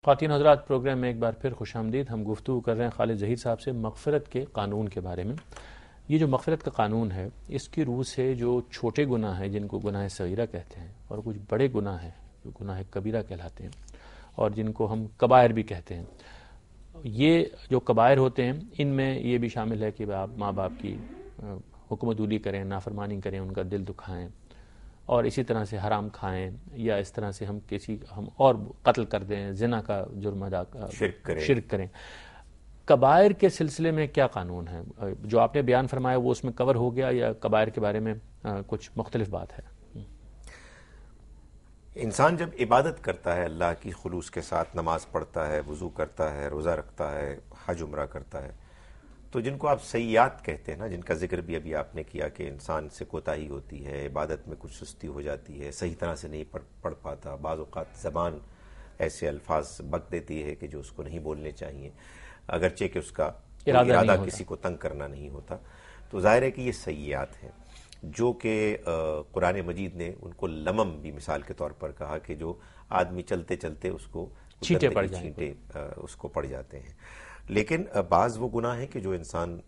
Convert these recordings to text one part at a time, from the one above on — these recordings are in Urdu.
خواتین حضرات، پروگرام میں ایک بار پھر خوش آمدید. ہم گفتگو کر رہے ہیں خالد ظہیر صاحب سے مغفرت کے قانون کے بارے میں. یہ جو مغفرت کا قانون ہے، اس کی روح سے جو چھوٹے گناہ ہیں جن کو گناہ صغیرہ کہتے ہیں، اور کچھ بڑے گناہ ہیں جو گناہ کبیرہ کہلاتے ہیں اور جن کو ہم کبائر بھی کہتے ہیں، یہ جو کبائر ہوتے ہیں ان میں یہ بھی شامل ہے کہ آپ ماں باپ کی حکم عدولی کریں، نافرمانی کریں، ان کا دل دکھائیں، اور اسی طرح سے حرام کھائیں، یا اس طرح سے ہم اور قتل کر دیں، زنا کا جرم ادا شرک کریں. کبائر کے سلسلے میں کیا قانون ہے؟ جو آپ نے بیان فرمایا وہ اس میں کور ہو گیا، یا کبائر کے بارے میں کچھ مختلف بات ہے؟ انسان جب عبادت کرتا ہے اللہ کی خلوص کے ساتھ، نماز پڑھتا ہے، وضو کرتا ہے، روزہ رکھتا ہے، حج عمرہ کرتا ہے، تو جن کو آپ سیئات کہتے ہیں نا، جن کا ذکر بھی ابھی آپ نے کیا کہ انسان سے کوتاہی ہوتی ہے، عبادت میں کچھ سستی ہو جاتی ہے، صحیح طرح سے نہیں پڑھ پاتا، بعض اوقات زبان ایسے الفاظ بک دیتی ہے کہ جو اس کو نہیں بولنے چاہیے، اگرچہ کہ اس کا ارادہ کسی کو تنگ کرنا نہیں ہوتا، تو ظاہر ہے کہ یہ سیئات ہیں جو کہ قرآن مجید نے ان کو لمم بھی مثال کے طور پر کہا کہ جو آدمی چلتے چلتے اس کو چھینٹے اس کو پڑ جاتے ہیں. لیکن بعض وہ گناہ ہیں کہ جو انسان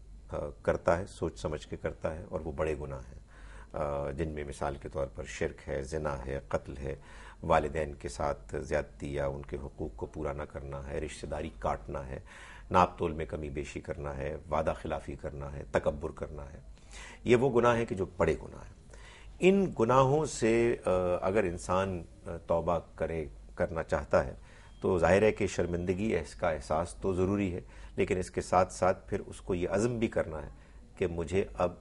کرتا ہے سوچ سمجھ کے کرتا ہے، اور وہ بڑے گناہ ہیں جن میں مثال کے طور پر شرک ہے، زنا ہے، قتل ہے، والدین کے ساتھ زیادتی یا ان کے حقوق کو پورا نہ کرنا ہے، رشتہ داری کاٹنا ہے، ناپ تول میں کمی بیشی کرنا ہے، وعدہ خلافی کرنا ہے، تکبر کرنا ہے. یہ وہ گناہ ہیں کہ جو بڑے گناہ ہیں. ان گناہوں سے اگر انسان توبہ کرنا چاہتا ہے تو ظاہر ہے کہ شرمندگی اس کا احساس تو ضروری ہے، لیکن اس کے ساتھ ساتھ پھر اس کو یہ عزم بھی کرنا ہے کہ مجھے اب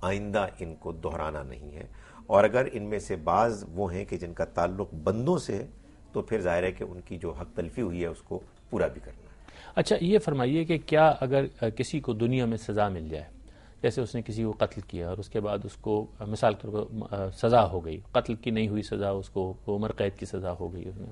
آئندہ ان کو دہرانا نہیں ہے. اور اگر ان میں سے بعض وہ ہیں کہ جن کا تعلق بندوں سے ہے تو پھر ظاہر ہے کہ ان کی جو حق تلفی ہوئی ہے اس کو پورا بھی کرنا ہے. اچھا، یہ فرمائیے کہ کیا اگر کسی کو دنیا میں سزا مل جائے، جیسے اس نے کسی کو قتل کیا اور اس کے بعد اس کو مثال کے طور پر سزا ہو گئی، قتل کی نہیں ہوئی سزا، اس کو عمر قید کی سزا ہو گئی، اس نے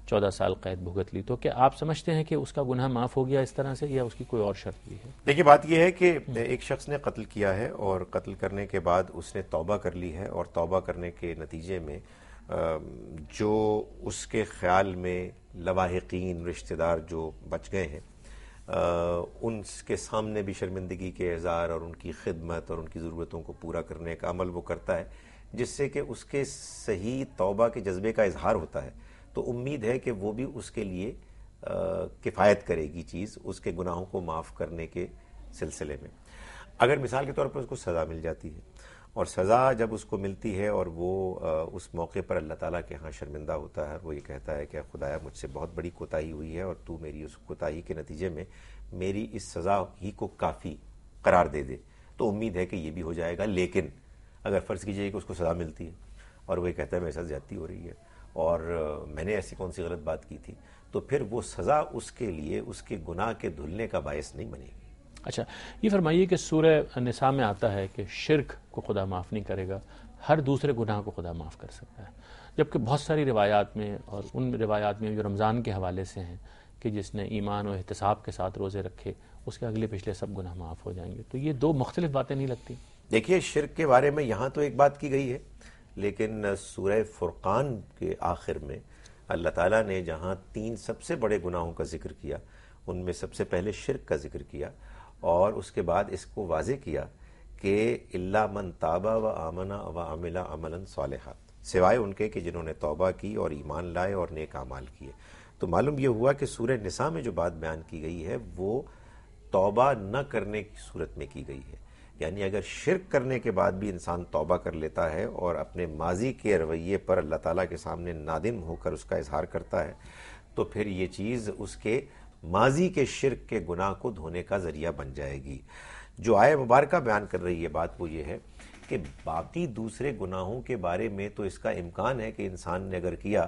14 سال قید بھگت لی، تو کیا آپ سمجھتے ہیں کہ اس کا گناہ معاف ہو گیا اس طرح سے، یا اس کی کوئی اور شرط بھی ہے؟ دیکھیے، بات یہ ہے کہ ایک شخص نے قتل کیا ہے اور قتل کرنے کے بعد اس نے توبہ کر لی ہے، اور توبہ کرنے کے نتیجے میں جو اس کے خیال میں لواحقین رشتہ دار جو بچ گئے ہیں ان کے سامنے بھی شرمندگی کے اظہار اور ان کی خدمت اور ان کی ضرورتوں کو پورا کرنے کا عمل وہ کرتا ہے، جس سے کہ اس کے صحیح توبہ کے جذبے کا اظہار ہوتا ہے، تو امید ہے کہ وہ بھی اس کے لیے کفایت کرے گی چیز اس کے گناہوں کو معاف کرنے کے سلسلے میں. اگر مثال کے طور پر اس کو سزا مل جاتی ہے، اور سزا جب اس کو ملتی ہے اور وہ اس موقع پر اللہ تعالیٰ کے ہاں شرمندہ ہوتا ہے، وہ یہ کہتا ہے کہ خدایا مجھ سے بہت بڑی کوتاہی ہوئی ہے، اور تو میری اس کوتاہی کے نتیجے میں میری اس سزا ہی کو کافی قرار دے دے، تو امید ہے کہ یہ بھی ہو جائے گا. لیکن اگر فرض کیجئے کہ اس کو سزا ملتی ہے اور وہ یہ کہتا ہے میرے ساتھ زیادتی ہو رہی ہے اور میں نے ایسی کون سی غلط بات کی تھی، تو پھر وہ سزا اس کے لیے اس کے گناہ کے دھلنے کا باعث نہیں بنے گی. اچھا، یہ فرمائیے کہ سورہ نساء میں آتا ہے کہ شرک کو خدا معاف نہیں کرے گا، ہر دوسرے گناہ کو خدا معاف کر سکتا ہے، جبکہ بہت ساری روایات میں، اور ان روایات میں جو رمضان کے حوالے سے ہیں کہ جس نے ایمان و احتساب کے ساتھ روزے رکھے اس کے اگلے پچھلے سب گناہ معاف ہو جائیں گے. تو یہ دو مختلف باتیں نہیں لگتی؟ دیکھیے، شرک کے بارے میں یہاں تو ایک بات کی گئی ہے، لیکن سورہ فرقان کے آخر میں اللہ تعالیٰ نے جہاں 3 سب سے بڑے گناہوں کا ذکر کیا، ان میں سب سے پہلے شرک کا ذکر کیا، اور اس کے بعد اس کو واضح کیا کہ الا من تاب و آمن و عمل عملا صالحا، سوائے ان کے کہ جنہوں نے توبہ کی اور ایمان لائے اور نیک اعمال کیے. تو معلوم یہ ہوا کہ سورہ نساء میں جو بات بیان کی گئی ہے وہ توبہ نہ کرنے کی صورت میں کی گئی ہے. یعنی اگر شرک کرنے کے بعد بھی انسان توبہ کر لیتا ہے اور اپنے ماضی کے رویے پر اللہ تعالیٰ کے سامنے نادم ہو کر اس کا اظہار کرتا ہے، تو پھر یہ چیز اس کے ماضی کے شرک کے گناہ کو دھونے کا ذریعہ بن جائے گی. جو آیہ مبارکہ بیان کر رہی ہے بات وہ یہ ہے کہ باقی دوسرے گناہوں کے بارے میں تو اس کا امکان ہے کہ انسان نے اگر کیا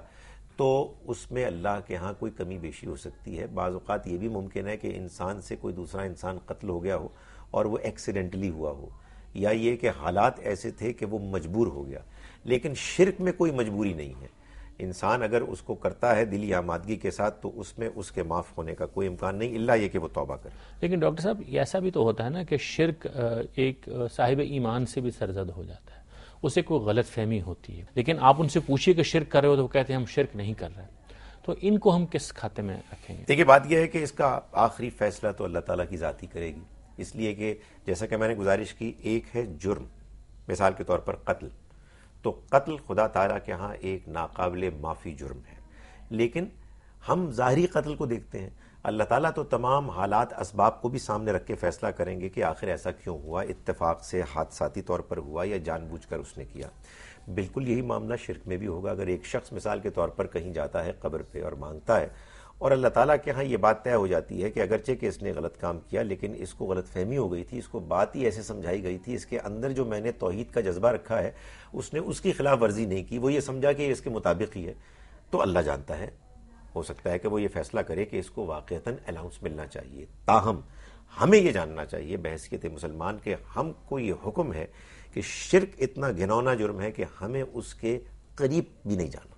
تو اس میں اللہ کے ہاں کوئی کمی بیشی ہو سکتی ہے. بعض اوقات یہ بھی ممکن ہے کہ انسان سے کوئی دوسرا انسان قتل ہو گیا ہو اور وہ ایکسیڈنٹلی ہوا ہو، یا یہ کہ حالات ایسے تھے کہ وہ مجبور ہو گیا. لیکن شرک میں کوئی مجبوری نہیں ہے، انسان اگر اس کو کرتا ہے دلی آمادگی کے ساتھ تو اس میں اس کے معاف ہونے کا کوئی امکان نہیں، الا یہ کہ وہ توبہ کرے. لیکن ڈاکٹر صاحب، ایسا بھی تو ہوتا ہے نا کہ شرک ایک صاحب ایمان سے بھی سرزد ہو جاتا ہے، اسے کوئی غلط فہمی ہوتی ہے، لیکن آپ ان سے پوچھیے کہ شرک کر رہے ہو تو وہ کہتے ہیں ہم شرک نہیں کر رہے. تو تو ان کو ہم کس کھاتے میں رکھیں گے؟ دیکھیے بات یہ ہے کہ اس کا آخری فیصلہ تو اللہ تعالیٰ کی ذات ہی کرے گی، اس لیے کہ جیسا کہ میں نے گزارش کی، ایک ہے جرم، مثال کے طور پر قتل، تو قتل خدا تعالیٰ کے ہاں ایک ناقابل معافی جرم ہے، لیکن ہم ظاہری قتل کو دیکھتے ہیں، اللہ تعالیٰ تو تمام حالات اسباب کو بھی سامنے رکھ کے فیصلہ کریں گے کہ آخر ایسا کیوں ہوا، اتفاق سے حادثاتی طور پر ہوا یا جان بوجھ کر اس نے کیا۔ بالکل یہی معاملہ شرک میں بھی ہوگا۔ اگر ایک شخص مثال کے طور پر کہیں جاتا ہے قبر پہ اور مانگتا ہے، اور اللہ تعالیٰ کے ہاں یہ بات طے ہو جاتی ہے کہ اگرچہ کہ اس نے غلط کام کیا لیکن اس کو غلط فہمی ہو گئی تھی، اس کو بات ہی ایسے سمجھائی گئی تھی، اس کے اندر جو میں نے توحید کا جذبہ رکھا ہے اس نے اس کی خلاف ورزی نہیں کی، وہ یہ سمجھا کہ اس کے مطابق ہی ہے، تو اللہ جانتا ہے، ہو سکتا ہے کہ وہ یہ فیصلہ کرے کہ اس کو واقعتاً الاؤنس ملنا چاہیے۔ تاہم ہمیں یہ جاننا چاہیے بحیثیت مسلمان کہ ہم کو یہ حکم ہے کہ شرک اتنا گھنونا جرم ہے کہ ہمیں اس کے قریب بھی نہیں جانا۔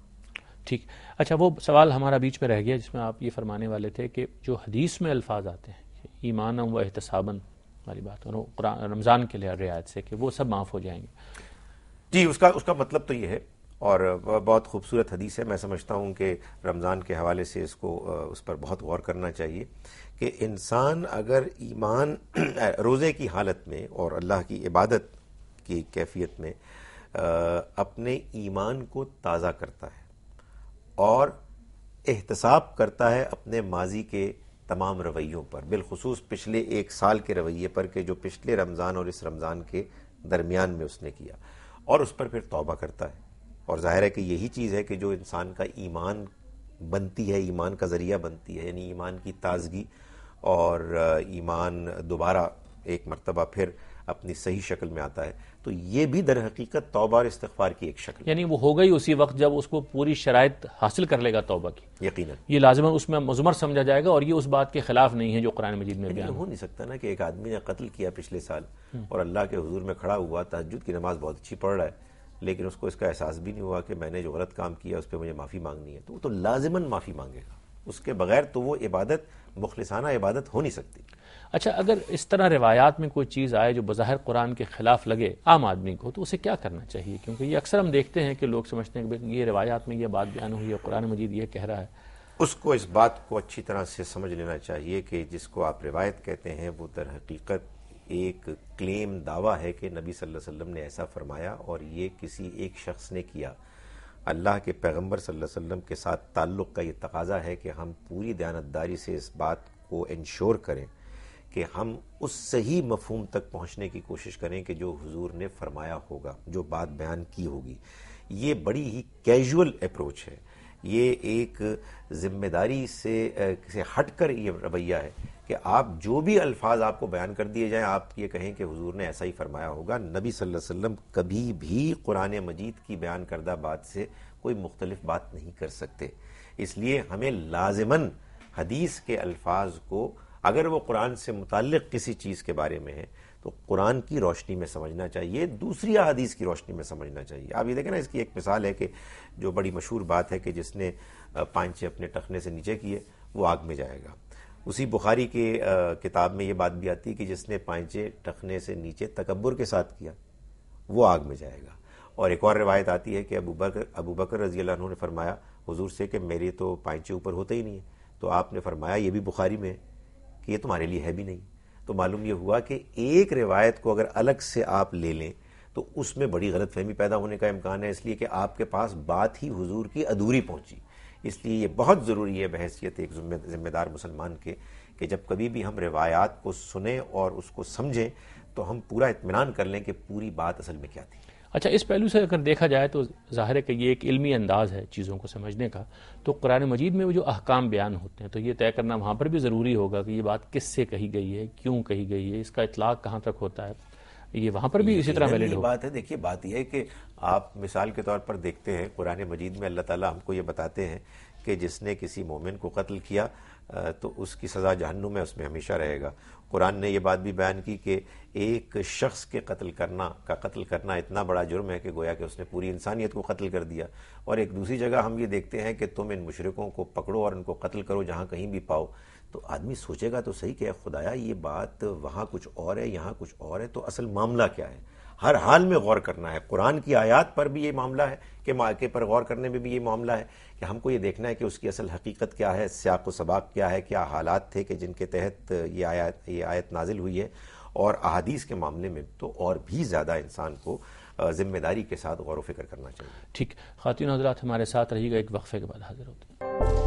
ٹھیک، اچھا وہ سوال ہمارا بیچ میں رہ گیا جس میں آپ یہ فرمانے والے تھے کہ جو حدیث میں الفاظ آتے ہیں ایمانا و احتساباً والی بات، اور قرآن رمضان کے لیے رعایت سے کہ وہ سب معاف ہو جائیں گے۔ جی، اس کا مطلب تو یہ ہے، اور بہت خوبصورت حدیث ہے، میں سمجھتا ہوں کہ رمضان کے حوالے سے اس پر بہت غور کرنا چاہیے کہ انسان اگر ایمان روزے کی حالت میں اور اللہ کی عبادت کی کیفیت میں اپنے ایمان کو تازہ کرتا ہے اور احتساب کرتا ہے اپنے ماضی کے تمام رویوں پر، بالخصوص پچھلے ایک سال کے رویے پر کہ جو پچھلے رمضان اور اس رمضان کے درمیان میں اس نے کیا، اور اس پر پھر توبہ کرتا ہے، اور ظاہر ہے کہ یہی چیز ہے کہ جو انسان کا ایمان بنتی ہے، ایمان کا ذریعہ بنتی ہے، یعنی ایمان کی تازگی اور ایمان دوبارہ ایک مرتبہ پھر اپنی صحیح شکل میں آتا ہے، تو یہ بھی در حقیقت توبہ اور استغفار کی ایک شکل ہے۔ یعنی وہ ہو گئی اسی وقت جب اس کو پوری شرائط حاصل کر لے گا توبہ کی، یقیناً یہ لازماً اس میں مضمر سمجھا جائے گا، اور یہ اس بات کے خلاف نہیں ہے جو قرآن مجید میں بیان ہو نہیں سکتا نا کہ ایک آدمی نے قتل کیا پچھلے سال اور اللہ کے حضور میں کھڑا ہوا، تہجد کی نماز بہت اچھی پڑھ رہا ہے، لیکن اس کو اس کا احساس بھی نہیں ہوا کہ میں نے جو غلط کام کیا اس پہ مجھے معافی مانگنی ہے، تو وہ تو لازماً معافی مانگے گا، اس کے بغیر تو وہ عبادت مخلصانہ عبادت ہو نہیں سکتی۔ اچھا، اگر اس طرح روایات میں کوئی چیز آئے جو بظاہر قرآن کے خلاف لگے عام آدمی کو، تو اسے کیا کرنا چاہیے؟ کیونکہ یہ اکثر ہم دیکھتے ہیں کہ لوگ سمجھتے ہیں کہ یہ روایات میں یہ بات بیان ہوئی ہے، قرآن مجید یہ کہہ رہا ہے۔ اس کو اس بات کو اچھی طرح سے سمجھ لینا چاہیے کہ جس کو آپ روایت کہتے ہیں وہ در حقیقت ایک کلیم دعویٰ ہے کہ نبی صلی اللہ علیہ وسلم نے ایسا فرمایا اور یہ کسی ایک شخص نے کیا۔ اللہ کے پیغمبر صلی اللہ علیہ وسلم کے ساتھ تعلق کا یہ تقاضا ہے کہ ہم پوری دیانتداری سے اس بات کو انشور کریں کہ ہم اس صحیح مفہوم تک پہنچنے کی کوشش کریں کہ جو حضور نے فرمایا ہوگا، جو بات بیان کی ہوگی۔ یہ بڑی ہی کیجول اپروچ ہے، یہ ایک ذمہ داری سے ہٹ کر یہ رویہ ہے کہ آپ جو بھی الفاظ آپ کو بیان کر دیے جائیں آپ یہ کہیں کہ حضور نے ایسا ہی فرمایا ہوگا۔ نبی صلی اللہ علیہ وسلم کبھی بھی قرآن مجید کی بیان کردہ بات سے کوئی مختلف بات نہیں کر سکتے، اس لیے ہمیں لازماً حدیث کے الفاظ کو اگر وہ قرآن سے متعلق کسی چیز کے بارے میں ہے تو قرآن کی روشنی میں سمجھنا چاہیے، دوسری احادیث کی روشنی میں سمجھنا چاہیے۔ آپ یہ دیکھیں نا، اس کی ایک مثال ہے کہ جو بڑی مشہور بات ہے کہ جس نے پانچے اپنے ٹخنے سے نیچے کیے وہ آگ میں جائے گا۔ اسی بخاری کے کتاب میں یہ بات بھی آتی ہے کہ جس نے پانچے ٹخنے سے نیچے تکبر کے ساتھ کیا وہ آگ میں جائے گا۔ اور ایک اور روایت آتی ہے کہ ابو بکر رضی اللہ عنہ نے فرمایا حضور سے کہ میرے تو پانچے اوپر ہوتے ہی نہیں ہیں، تو آپ نے فرمایا یہ بھی بخاری میں ہے کہ یہ تمہارے لیے ہے بھی نہیں۔ تو معلوم یہ ہوا کہ ایک روایت کو اگر الگ سے آپ لے لیں تو اس میں بڑی غلط فہمی پیدا ہونے کا امکان ہے، اس لیے کہ آپ کے پاس بات ہی حضور کی ادھوری پہنچی۔ اس لیے یہ بہت ضروری ہے بحیثیت ایک ذمہ دار مسلمان کے کہ جب کبھی بھی ہم روایات کو سنیں اور اس کو سمجھیں تو ہم پورا اطمینان کر لیں کہ پوری بات اصل میں کیا تھی۔ اچھا، اس پہلو سے اگر دیکھا جائے تو ظاہر ہے کہ یہ ایک علمی انداز ہے چیزوں کو سمجھنے کا، تو قرآن مجید میں وہ جو احکام بیان ہوتے ہیں تو یہ طے کرنا وہاں پر بھی ضروری ہوگا کہ یہ بات کس سے کہی گئی ہے، کیوں کہی گئی ہے، اس کا اطلاق کہاں تک ہوتا ہے، یہ وہاں پر بھی اسی طرح ویلڈ ہوگا۔ بات ہے، دیکھیے بات یہ ہے کہ آپ مثال کے طور پر دیکھتے ہیں قرآن مجید میں اللہ تعالیٰ ہم کو یہ بتاتے ہیں کہ جس نے کسی مومن کو قتل کیا تو اس کی سزا جہنم ہے، اس میں ہمیشہ رہے گا۔ قرآن نے یہ بات بھی بیان کی کہ ایک شخص کے قتل کرنا اتنا بڑا جرم ہے کہ گویا کہ اس نے پوری انسانیت کو قتل کر دیا۔ اور ایک دوسری جگہ ہم یہ دیکھتے ہیں کہ تم ان مشرکوں کو پکڑو اور ان کو قتل کرو جہاں کہیں بھی پاؤ، تو آدمی سوچے گا تو صحیح کہ اے خدایا یہ بات وہاں کچھ اور ہے یہاں کچھ اور ہے، تو اصل معاملہ کیا ہے؟ ہر حال میں غور کرنا ہے. قرآن کی آیات پر بھی یہ معاملہ ہے کہ مواقع پر غور کرنے میں بھی یہ معاملہ ہے کہ ہم کو یہ دیکھنا ہے کہ اس کی اصل حقیقت کیا ہے، سیاق و سباق کیا ہے، کیا حالات تھے کہ جن کے تحت یہ آیت نازل ہوئی ہے. اور احادیث کے معاملے میں تو اور بھی زیادہ انسان کو ذمہ داری کے ساتھ غور و فکر کرنا چاہیے. ٹھیک. خواتین و حضرات ہمارے ساتھ رہیے گا، ایک وقفے کے بعد حاضر ہوتے ہیں.